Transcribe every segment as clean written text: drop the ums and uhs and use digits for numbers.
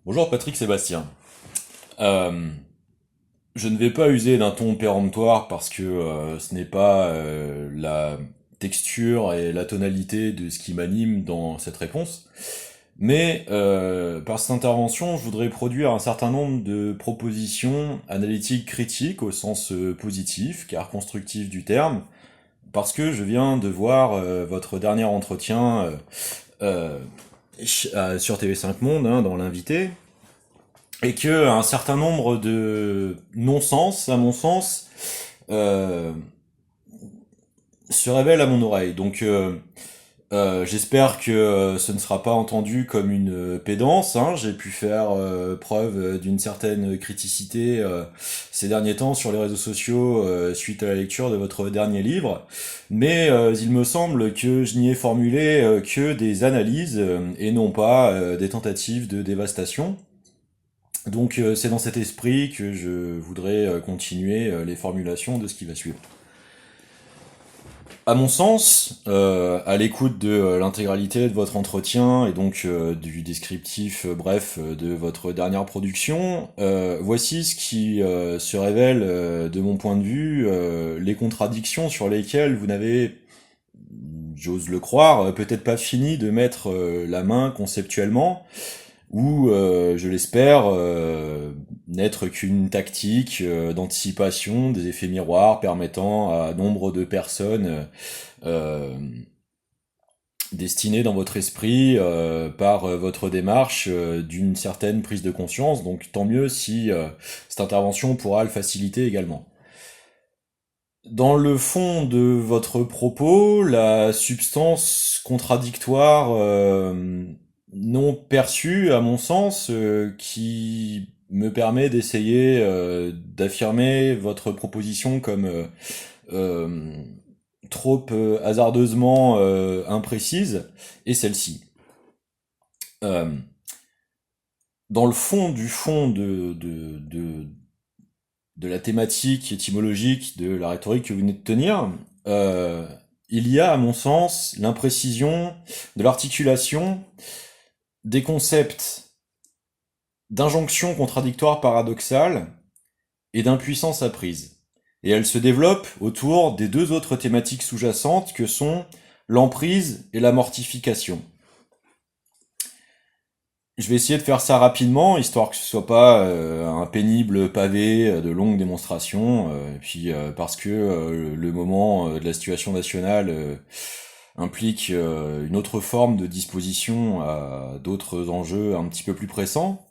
Bonjour Patrick Sébastien. Euh, je ne vais pas user d'un ton péremptoire parce que ce n'est pas la texture et la tonalité de ce qui m'anime dans cette réponse. Mais par cette intervention, je voudrais produire un certain nombre de propositions analytiques critiques au sens positif, car constructif du terme, parce que je viens de voir votre dernier entretien sur TV5 Monde, hein, dans l'invité, et que un certain nombre de non-sens, à mon sens, euh, se révèlent à mon oreille. Donc, j'espère que ce ne sera pas entendu comme une pédance. Hein. J'ai pu faire preuve d'une certaine criticité ces derniers temps sur les réseaux sociaux suite à la lecture de votre dernier livre, mais il me semble que je n'y ai formulé que des analyses et non pas des tentatives de dévastation. Donc c'est dans cet esprit que je voudrais continuer les formulations de ce qui va suivre. À mon sens, à l'écoute de l'intégralité de votre entretien et donc du descriptif bref de votre dernière production, voici ce qui se révèle de mon point de vue, les contradictions sur lesquelles vous n'avez, j'ose le croire, peut-être pas fini de mettre la main conceptuellement, ou, je l'espère, n'être qu'une tactique d'anticipation des effets miroirs permettant à nombre de personnes euh, destinées dans votre esprit par votre démarche d'une certaine prise de conscience. Donc tant mieux si cette intervention pourra le faciliter également. Dans le fond de votre propos, la substance contradictoire non perçue, à mon sens, qui me permet d'essayer d'affirmer votre proposition comme euh, trop hasardeusement imprécise, est celle-ci. Euh, dans le fond de la thématique étymologique de la rhétorique que vous venez de tenir, il y a, à mon sens, l'imprécision de l'articulation des concepts d'injonction contradictoire paradoxale et d'impuissance apprise. Et elle se développe autour des deux autres thématiques sous-jacentes que sont l'emprise et la mortification. Je vais essayer de faire ça rapidement, histoire que ce soit pas un pénible pavé de longues démonstrations, et puis parce que le moment de la situation nationale implique une autre forme de disposition à d'autres enjeux un petit peu plus pressants.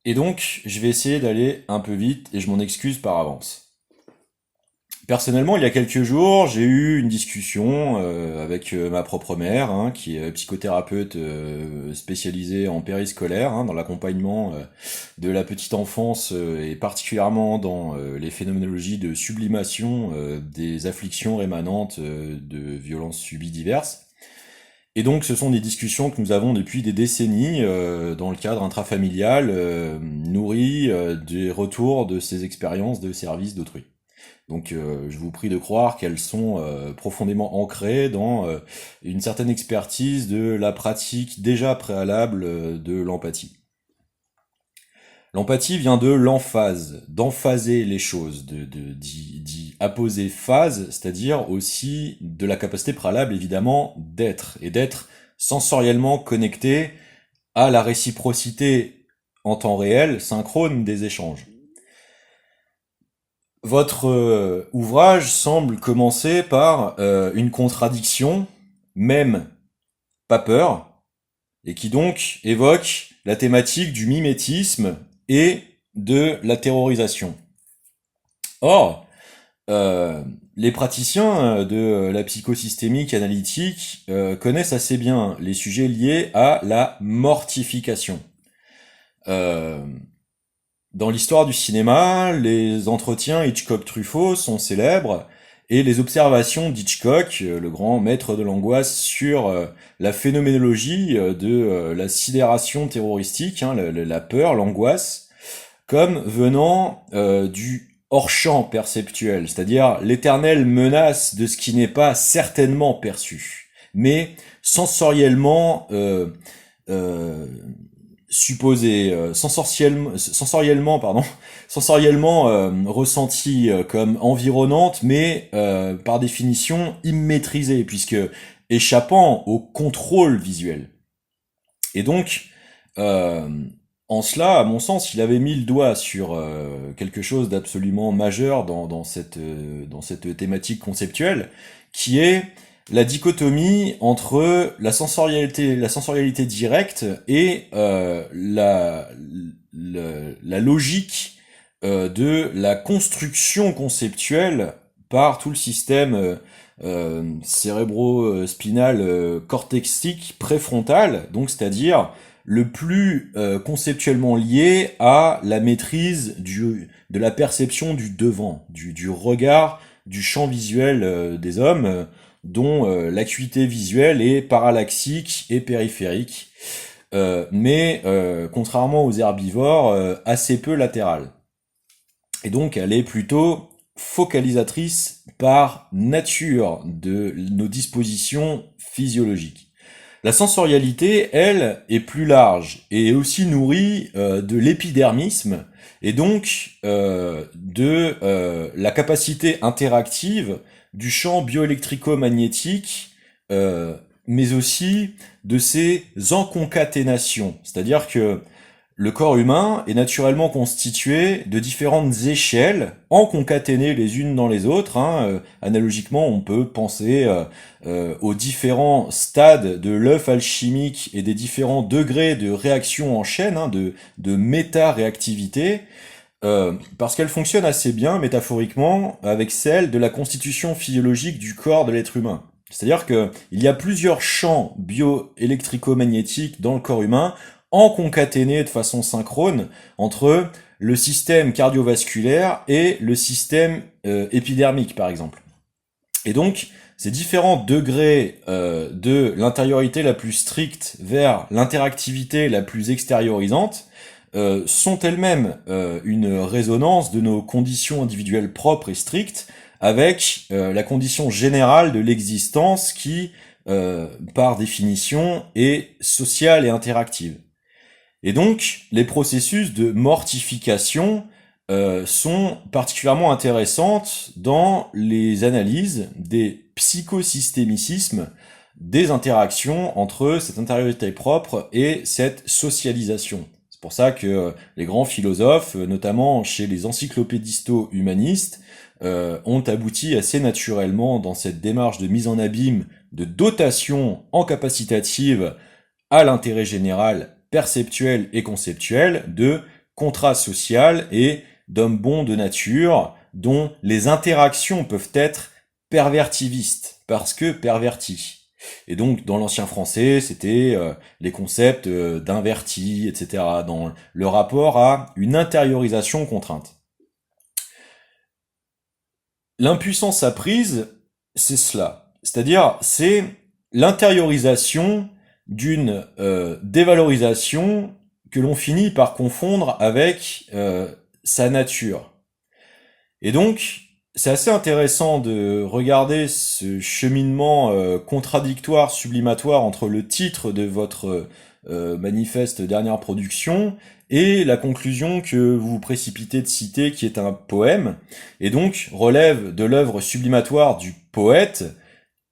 Et donc, je vais essayer d'aller un peu vite, et je m'en excuse par avance. Personnellement, il y a quelques jours, j'ai eu une discussion avec ma propre mère, hein, qui est psychothérapeute spécialisée en périscolaire, hein, dans l'accompagnement de la petite enfance et particulièrement dans les phénoménologies de sublimation des afflictions rémanentes de violences subies diverses. Et donc, ce sont des discussions que nous avons depuis des décennies dans le cadre intrafamilial, nourries des retours de ces expériences de service d'autrui. Donc je vous prie de croire qu'elles sont profondément ancrées dans une certaine expertise de la pratique déjà préalable de l'empathie. L'empathie vient de l'emphase, d'emphaser les choses, d'y apposer phase, c'est-à-dire aussi de la capacité préalable évidemment d'être, et d'être sensoriellement connecté à la réciprocité en temps réel, synchrone des échanges. Votre ouvrage semble commencer par une contradiction, même pas peur, et qui donc évoque la thématique du mimétisme et de la terrorisation. Or, les praticiens de la psychosystémique analytique connaissent assez bien les sujets liés à la mortification. Euh, Dans l'histoire du cinéma, les entretiens Hitchcock-Truffaut sont célèbres et les observations d'Hitchcock, le grand maître de l'angoisse, sur la phénoménologie de la sidération terroristique, hein, la peur, l'angoisse, comme venant du hors-champ perceptuel, c'est-à-dire l'éternelle menace de ce qui n'est pas certainement perçu, mais sensoriellement euh, supposé sensoriellement pardon sensoriellement ressentie comme environnante, mais par définition immaîtrisée, puisque échappant au contrôle visuel. Et donc euh, en cela, à mon sens, il avait mis le doigt sur quelque chose d'absolument majeur dans cette thématique conceptuelle, qui est la dichotomie entre la sensorialité directe et la logique de la construction conceptuelle par tout le système cérébro-spinal cortexique préfrontal, donc c'est-à-dire le plus conceptuellement lié à la maîtrise de la perception du devant, du regard, du champ visuel des hommes, dont l'acuité visuelle est parallaxique et périphérique, mais contrairement aux herbivores, assez peu latérale. Et donc elle est plutôt focalisatrice par nature de nos dispositions physiologiques. La sensorialité, elle, est plus large et est aussi nourrie de l'épidermisme et donc de la capacité interactive du champ bioélectrico-magnétique, mais aussi de ses enconcaténations. C'est-à-dire que le corps humain est naturellement constitué de différentes échelles, enconcaténées les unes dans les autres. Analogiquement, on peut penser aux différents stades de l'œuf alchimique et des différents degrés de réaction en chaîne, de méta-réactivité, parce qu'elle fonctionne assez bien, métaphoriquement, avec celle de la constitution physiologique du corps de l'être humain. C'est-à-dire que il y a plusieurs champs bioélectrico-magnétiques dans le corps humain, en concaténé de façon synchrone entre le système cardiovasculaire et le système épidermique, par exemple. Et donc, ces différents degrés de l'intériorité la plus stricte vers l'interactivité la plus extériorisante sont elles-mêmes une résonance de nos conditions individuelles propres et strictes avec la condition générale de l'existence qui, par définition, est sociale et interactive. Et donc, les processus de mortification sont particulièrement intéressantes dans les analyses des psychosystémicismes des interactions entre cette intériorité propre et cette socialisation. C'est pour ça que les grands philosophes, notamment chez les encyclopédisto-humanistes, ont abouti assez naturellement dans cette démarche de mise en abîme, de dotation encapacitative à l'intérêt général perceptuel et conceptuel, de contrat social et d'hommes bons de nature, dont les interactions peuvent être pervertivistes, parce que pervertis. Et donc, dans l'ancien français, c'était les concepts d'inverti, etc., dans le rapport à une intériorisation contrainte. L'impuissance apprise, c'est cela. C'est-à-dire, c'est l'intériorisation d'une dévalorisation que l'on finit par confondre avec sa nature. Et donc, c'est assez intéressant de regarder ce cheminement contradictoire, sublimatoire entre le titre de votre manifeste dernière production et la conclusion que vous vous précipitez de citer, qui est un poème, et donc relève de l'œuvre sublimatoire du poète,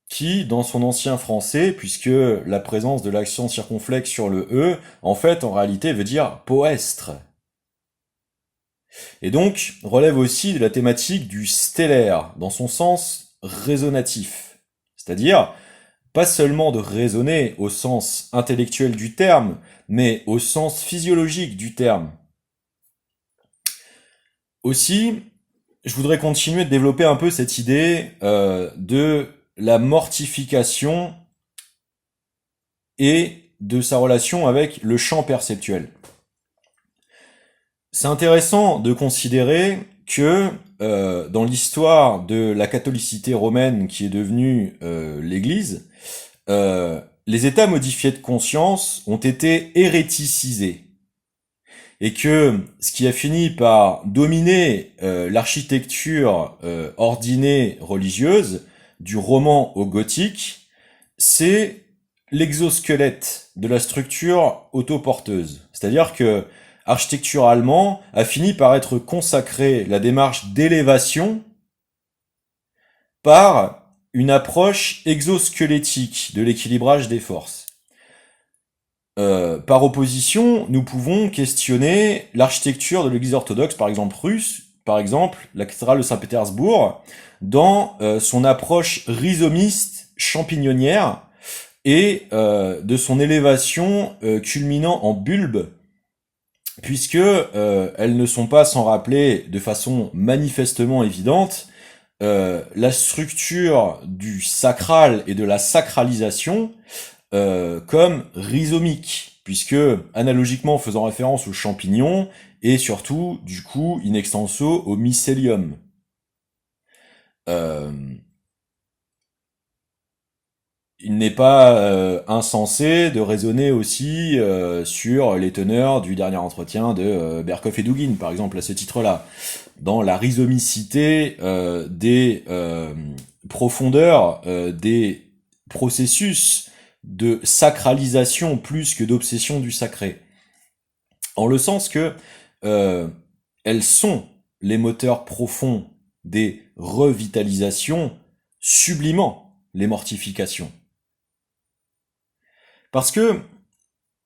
qui, dans son ancien français, puisque la présence de l'accent circonflexe sur le E, en fait, en réalité, veut dire poestre. Et donc, relève aussi de la thématique du stellaire, dans son sens raisonnatif. C'est-à-dire, pas seulement de raisonner au sens intellectuel du terme, mais au sens physiologique du terme. Aussi, je voudrais continuer de développer un peu cette idée de la mortification et de sa relation avec le champ perceptuel. C'est intéressant de considérer que dans l'histoire de la catholicité romaine qui est devenue l'Église, les états modifiés de conscience ont été héréticisés. Et que ce qui a fini par dominer l'architecture ordinée religieuse, du roman au gothique, c'est l'exosquelette de la structure autoporteuse. C'est-à-dire que, architecturalement, a fini par être consacrée la démarche d'élévation par une approche exosquelettique de l'équilibrage des forces. Par opposition, nous pouvons questionner l'architecture de l'Église orthodoxe, par exemple russe, par exemple la cathédrale de Saint-Pétersbourg, dans son approche rhizomiste champignonnière et de son élévation culminant en bulbe, puisque elles ne sont pas sans rappeler de façon manifestement évidente la structure du sacral et de la sacralisation comme rhizomique, puisque analogiquement faisant référence aux champignons et surtout, du coup, in extenso, au mycélium. Il n'est pas insensé de raisonner aussi sur les teneurs du dernier entretien de Berkhoff et Dugin, par exemple, à ce titre-là, dans la rhizomicité des profondeurs des processus de sacralisation plus que d'obsession du sacré. En le sens que elles sont les moteurs profonds des revitalisations sublimant les mortifications. Parce que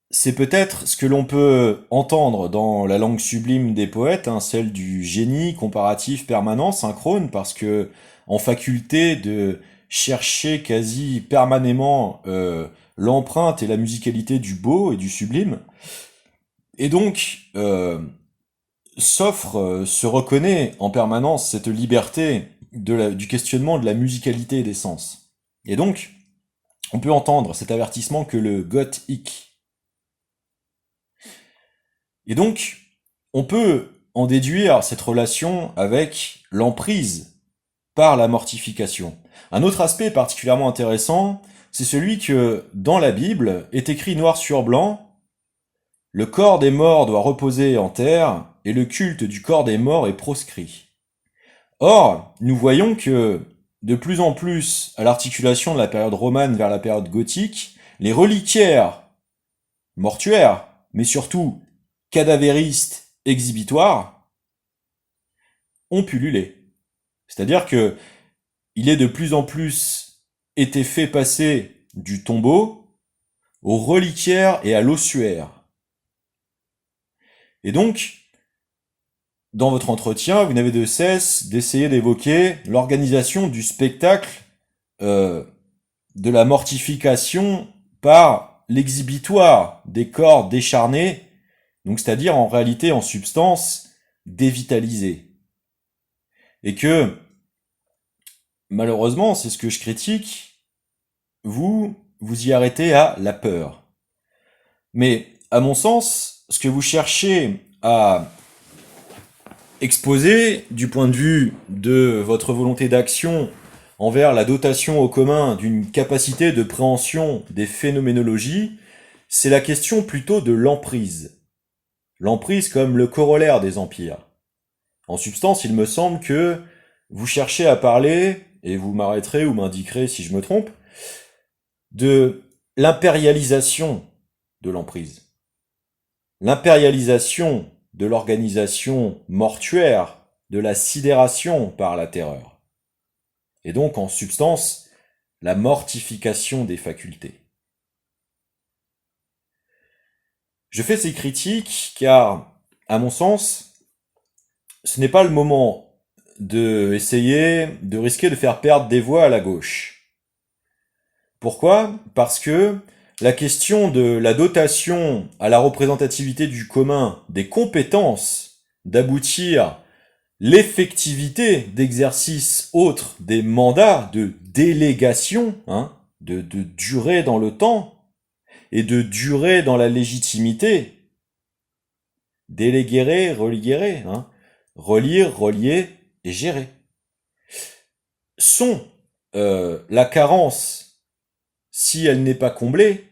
c'est peut-être ce que l'on peut entendre dans la langue sublime des poètes, hein, celle du génie comparatif permanent, synchrone, parce que en faculté de chercher quasi permanément l'empreinte et la musicalité du beau et du sublime, et donc se reconnaît en permanence cette liberté du questionnement de la musicalité des sens. Et donc, on peut entendre cet avertissement que le gothique. Et donc, on peut en déduire cette relation avec l'emprise par la mortification. Un autre aspect particulièrement intéressant, c'est celui que, dans la Bible, est écrit noir sur blanc, le corps des morts doit reposer en terre, et le culte du corps des morts est proscrit. Or, nous voyons que, de plus en plus, à l'articulation de la période romane vers la période gothique, les reliquaires mortuaires, mais surtout cadavéristes exhibitoires, ont pullulé. C'est-à-dire que il est de plus en plus été fait passer du tombeau aux reliquaires et à l'ossuaire. Et donc, dans votre entretien, vous n'avez de cesse d'essayer d'évoquer l'organisation du spectacle de la mortification par l'exhibitoire des corps décharnés, donc c'est-à-dire en réalité, en substance, dévitalisés. Et que, malheureusement, c'est ce que je critique, vous y arrêtez à la peur. Mais, à mon sens, ce que vous cherchez à exposer du point de vue de votre volonté d'action envers la dotation au commun d'une capacité de préhension des phénoménologies, c'est la question plutôt de l'emprise. L'emprise comme le corollaire des empires. En substance, il me semble que vous cherchez à parler, et vous m'arrêterez ou m'indiquerez si je me trompe, de l'impérialisation de l'emprise. L'impérialisation de l'organisation mortuaire, de la sidération par la terreur. Et donc, en substance, la mortification des facultés. Je fais ces critiques car, à mon sens, ce n'est pas le moment de essayer de risquer de faire perdre des voix à la gauche. Pourquoi ? Parce que la question de la dotation à la représentativité du commun des compétences d'aboutir l'effectivité d'exercice autre des mandats de délégation, de durer dans le temps et de durer dans la légitimité, déléguer, religuer, relire, relier et gérer, sont la carence, si elle n'est pas comblée,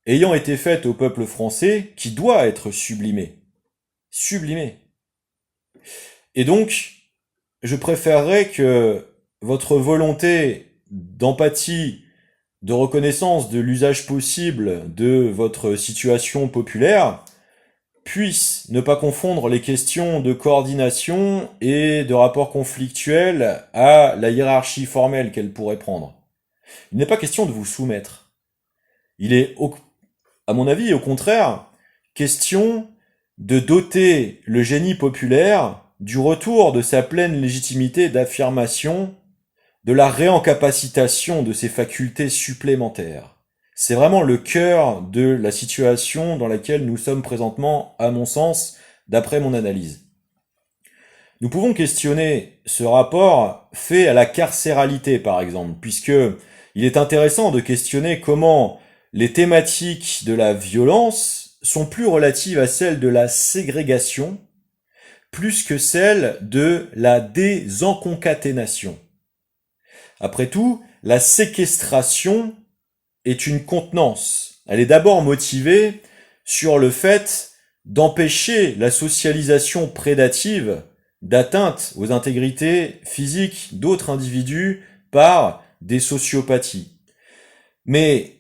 ayant été faite au peuple français, qui doit être sublimée. Sublimée. Et donc, je préférerais que votre volonté d'empathie, de reconnaissance de l'usage possible de votre situation populaire puisse ne pas confondre les questions de coordination et de rapport conflictuel à la hiérarchie formelle qu'elle pourrait prendre. Il n'est pas question de vous soumettre. Il est, à mon avis, au contraire, question de doter le génie populaire du retour de sa pleine légitimité d'affirmation, de la réencapacitation de ses facultés supplémentaires. C'est vraiment le cœur de la situation dans laquelle nous sommes présentement, à mon sens, d'après mon analyse. Nous pouvons questionner ce rapport fait à la carcéralité, par exemple, puisque il est intéressant de questionner comment les thématiques de la violence sont plus relatives à celles de la ségrégation, plus que celles de la désenconcaténation. Après tout, la séquestration est une contenance. Elle est d'abord motivée sur le fait d'empêcher la socialisation prédative d'atteinte aux intégrités physiques d'autres individus par des sociopathies. Mais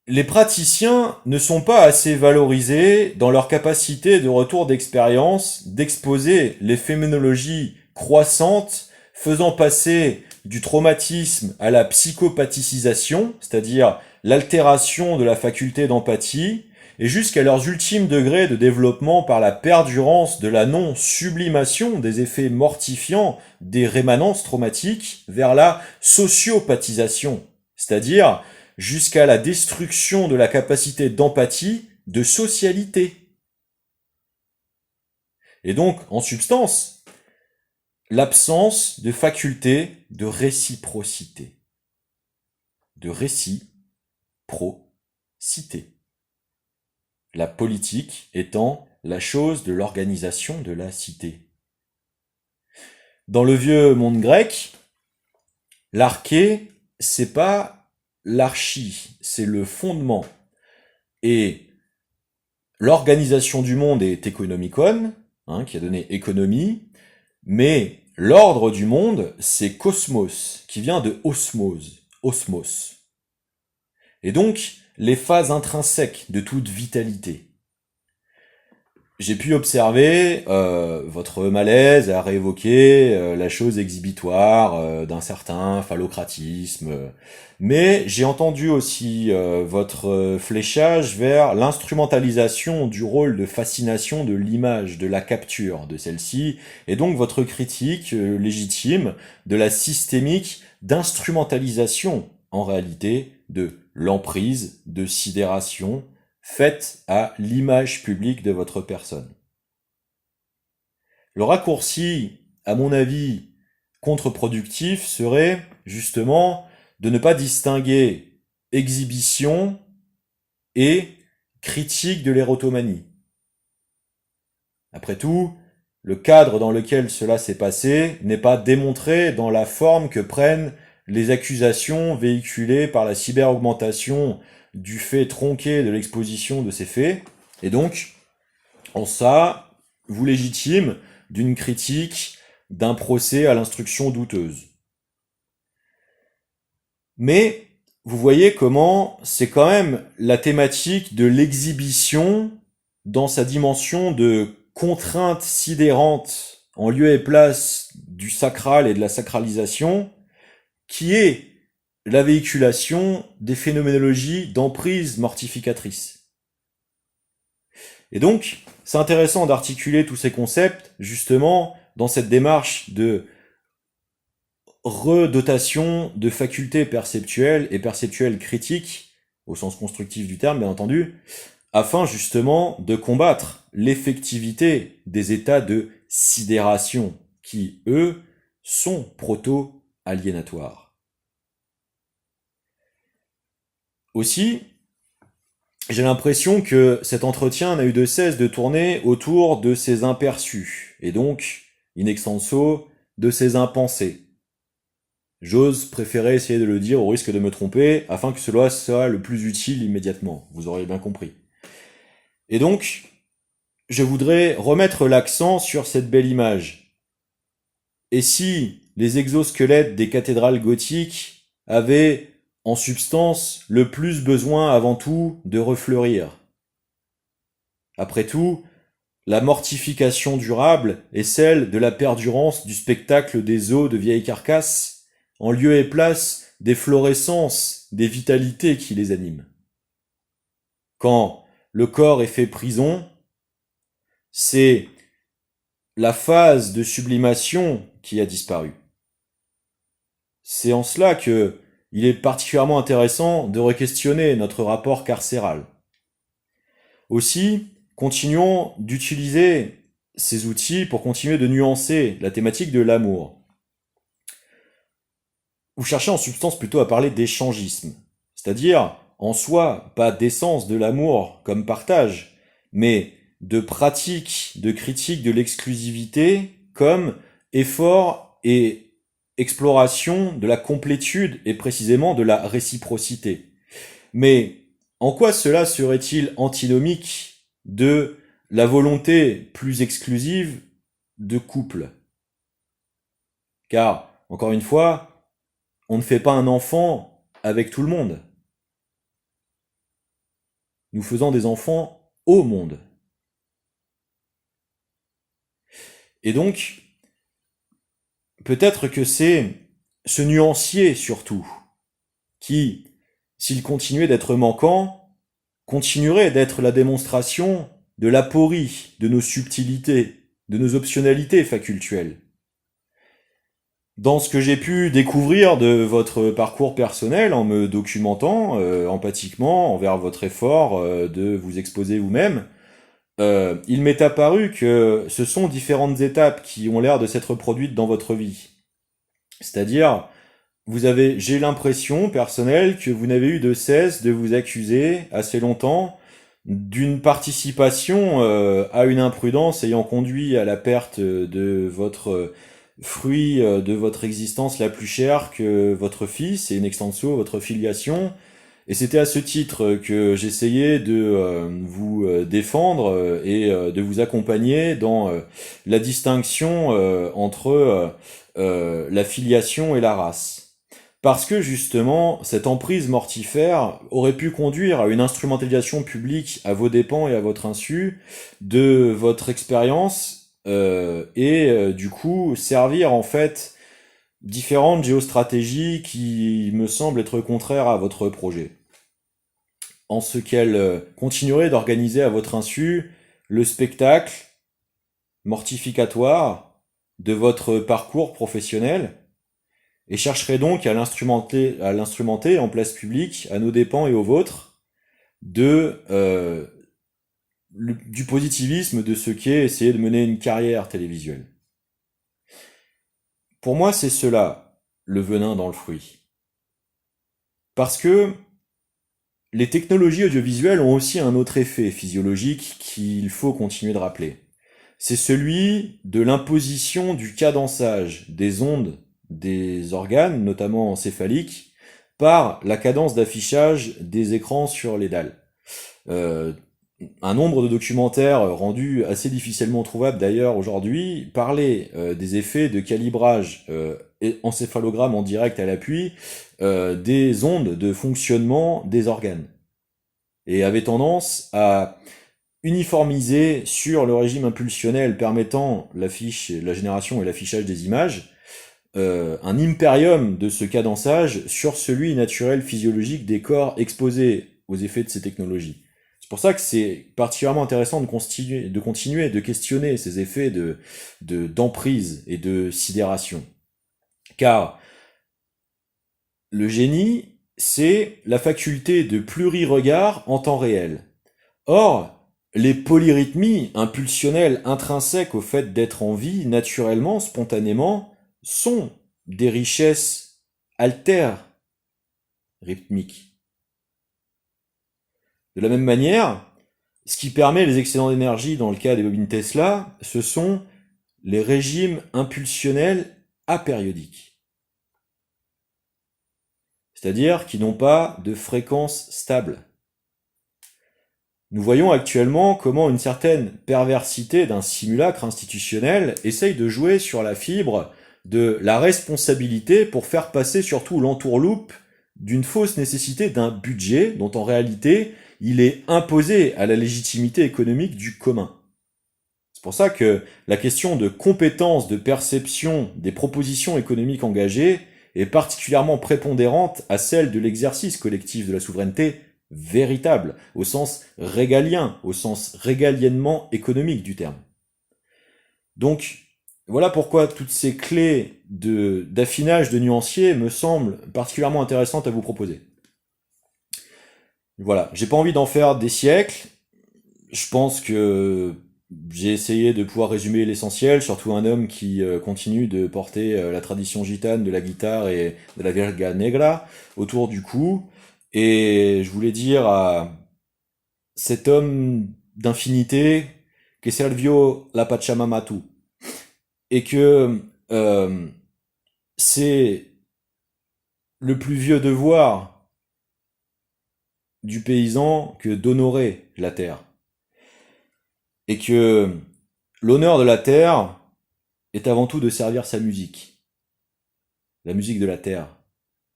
les praticiens ne sont pas assez valorisés dans leur capacité de retour d'expérience, d'exposer les phénoménologies croissantes faisant passer du traumatisme à la psychopathicisation, c'est-à-dire l'altération de la faculté d'empathie, et jusqu'à leurs ultimes degrés de développement par la perdurance de la non-sublimation des effets mortifiants des rémanences traumatiques vers la sociopathisation, c'est-à-dire jusqu'à la destruction de la capacité d'empathie, de socialité. Et donc, en substance, l'absence de faculté de réciprocité. De réciprocité. La politique étant la chose de l'organisation de la cité. Dans le vieux monde grec, l'arché, c'est pas l'archi, c'est le fondement. Et l'organisation du monde est économicon, qui a donné économie, mais l'ordre du monde, c'est cosmos, qui vient de osmose, osmos. Et donc, les phases intrinsèques de toute vitalité. J'ai pu observer votre malaise à réévoquer la chose exhibitoire d'un certain phallocratisme, mais j'ai entendu aussi votre fléchage vers l'instrumentalisation du rôle de fascination de l'image, de la capture de celle-ci, et donc votre critique légitime de la systémique d'instrumentalisation, en réalité, de l'emprise, de sidération, faite à l'image publique de votre personne. Le raccourci, à mon avis, contre-productif serait justement de ne pas distinguer exhibition et critique de l'érotomanie. Après tout, le cadre dans lequel cela s'est passé n'est pas démontré dans la forme que prennent les accusations véhiculées par la cyberaugmentation du fait tronqué de l'exposition de ces faits, et donc, en ça, vous légitime d'une critique, d'un procès à l'instruction douteuse. Mais, vous voyez comment c'est quand même la thématique de l'exhibition dans sa dimension de contrainte sidérante en lieu et place du sacral et de la sacralisation, qui est la véhiculation des phénoménologies d'emprise mortificatrice. Et donc, c'est intéressant d'articuler tous ces concepts, justement, dans cette démarche de redotation de facultés perceptuelles et perceptuelles critiques, au sens constructif du terme, bien entendu, afin justement de combattre l'effectivité des états de sidération, qui, eux, sont proto-aliénatoires. Aussi, j'ai l'impression que cet entretien n'a eu de cesse de tourner autour de ces imperçus, et donc, in extenso, de ces impensés. J'ose préférer essayer de le dire au risque de me tromper, afin que cela soit le plus utile immédiatement, vous aurez bien compris. Et donc, je voudrais remettre l'accent sur cette belle image. Et si les exosquelettes des cathédrales gothiques avaient en substance, le plus besoin avant tout de refleurir. Après tout, la mortification durable est celle de la perdurance du spectacle des os de vieilles carcasses, en lieu et place des florescences, des vitalités qui les animent. Quand le corps est fait prison, c'est la phase de sublimation qui a disparu. C'est en cela que il est particulièrement intéressant de re-questionner notre rapport carcéral. Aussi, continuons d'utiliser ces outils pour continuer de nuancer la thématique de l'amour. Vous cherchez en substance plutôt à parler d'échangisme, c'est-à-dire en soi pas d'essence de l'amour comme partage, mais de pratique, de critique de l'exclusivité comme effort et exploration de la complétude et précisément de la réciprocité. Mais en quoi cela serait-il antinomique de la volonté plus exclusive de couple? Car, encore une fois, on ne fait pas un enfant avec tout le monde. Nous faisons des enfants au monde. Et donc, peut-être que c'est ce nuancier surtout qui, s'il continuait d'être manquant, continuerait d'être la démonstration de l'aporie de nos subtilités, de nos optionnalités facultuelles. Dans ce que j'ai pu découvrir de votre parcours personnel en me documentant empathiquement envers votre effort de vous exposer vous-même, il m'est apparu que ce sont différentes étapes qui ont l'air de s'être produites dans votre vie. C'est-à-dire, j'ai l'impression personnelle que vous n'avez eu de cesse de vous accuser assez longtemps d'une participation à une imprudence ayant conduit à la perte de votre fruit de votre existence la plus chère que votre fils et in extenso votre filiation. Et c'était à ce titre que j'essayais de vous défendre et de vous accompagner dans la distinction entre la filiation et la race. Parce que justement, cette emprise mortifère aurait pu conduire à une instrumentalisation publique à vos dépens et à votre insu de votre expérience et du coup servir en fait différentes géostratégies qui me semblent être contraires à votre projet. En ce qu'elle continuerait d'organiser à votre insu le spectacle mortificatoire de votre parcours professionnel et chercherait donc à l'instrumenter en place publique, à nos dépens et aux vôtres, du positivisme de ce qu'est essayer de mener une carrière télévisuelle. Pour moi, c'est cela, le venin dans le fruit. Parce que les technologies audiovisuelles ont aussi un autre effet physiologique qu'il faut continuer de rappeler. C'est celui de l'imposition du cadençage des ondes des organes, notamment encéphaliques, par la cadence d'affichage des écrans sur les dalles. Un nombre de documentaires rendus assez difficilement trouvables d'ailleurs aujourd'hui parlaient des effets de calibrage encéphalogramme en direct à l'appui des ondes de fonctionnement des organes et avaient tendance à uniformiser sur le régime impulsionnel permettant la génération et l'affichage des images un impérium de ce cadençage sur celui naturel physiologique des corps exposés aux effets de ces technologies. C'est pour ça que c'est particulièrement intéressant de continuer de questionner ces effets d'emprise et de sidération. Car le génie, c'est la faculté de pluriregard en temps réel. Or, les polyrythmies impulsionnelles intrinsèques au fait d'être en vie, naturellement, spontanément, sont des richesses alter-rythmiques. De la même manière, ce qui permet les excédents d'énergie dans le cas des bobines Tesla, ce sont les régimes impulsionnels apériodiques. C'est-à-dire qui n'ont pas de fréquence stable. Nous voyons actuellement comment une certaine perversité d'un simulacre institutionnel essaye de jouer sur la fibre de la responsabilité pour faire passer surtout l'entourloupe d'une fausse nécessité d'un budget dont en réalité il est imposé à la légitimité économique du commun. C'est pour ça que la question de compétence de perception des propositions économiques engagées est particulièrement prépondérante à celle de l'exercice collectif de la souveraineté véritable, au sens régalien, au sens régaliennement économique du terme. Donc, voilà pourquoi toutes ces clés d'affinage de nuancier me semblent particulièrement intéressantes à vous proposer. Voilà, j'ai pas envie d'en faire des siècles. Je pense que j'ai essayé de pouvoir résumer l'essentiel, surtout un homme qui continue de porter la tradition gitane de la guitare et de la verga negra autour du cou. Et je voulais dire à cet homme d'infinité que Servio la Pachamama tu. Et que c'est le plus vieux devoir du paysan que d'honorer la terre. Et que l'honneur de la terre est avant tout de servir sa musique. La musique de la terre.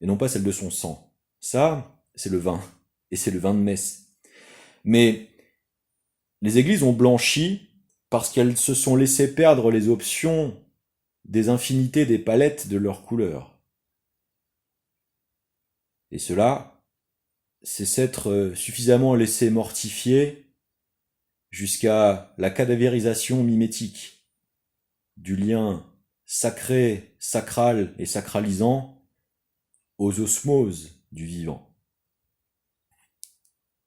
Et non pas celle de son sang. Ça, c'est le vin. Et c'est le vin de messe. Mais les églises ont blanchi parce qu'elles se sont laissées perdre les options des infinités des palettes de leurs couleurs. Et cela, c'est s'être suffisamment laissé mortifier jusqu'à la cadavérisation mimétique du lien sacré, sacral et sacralisant aux osmoses du vivant.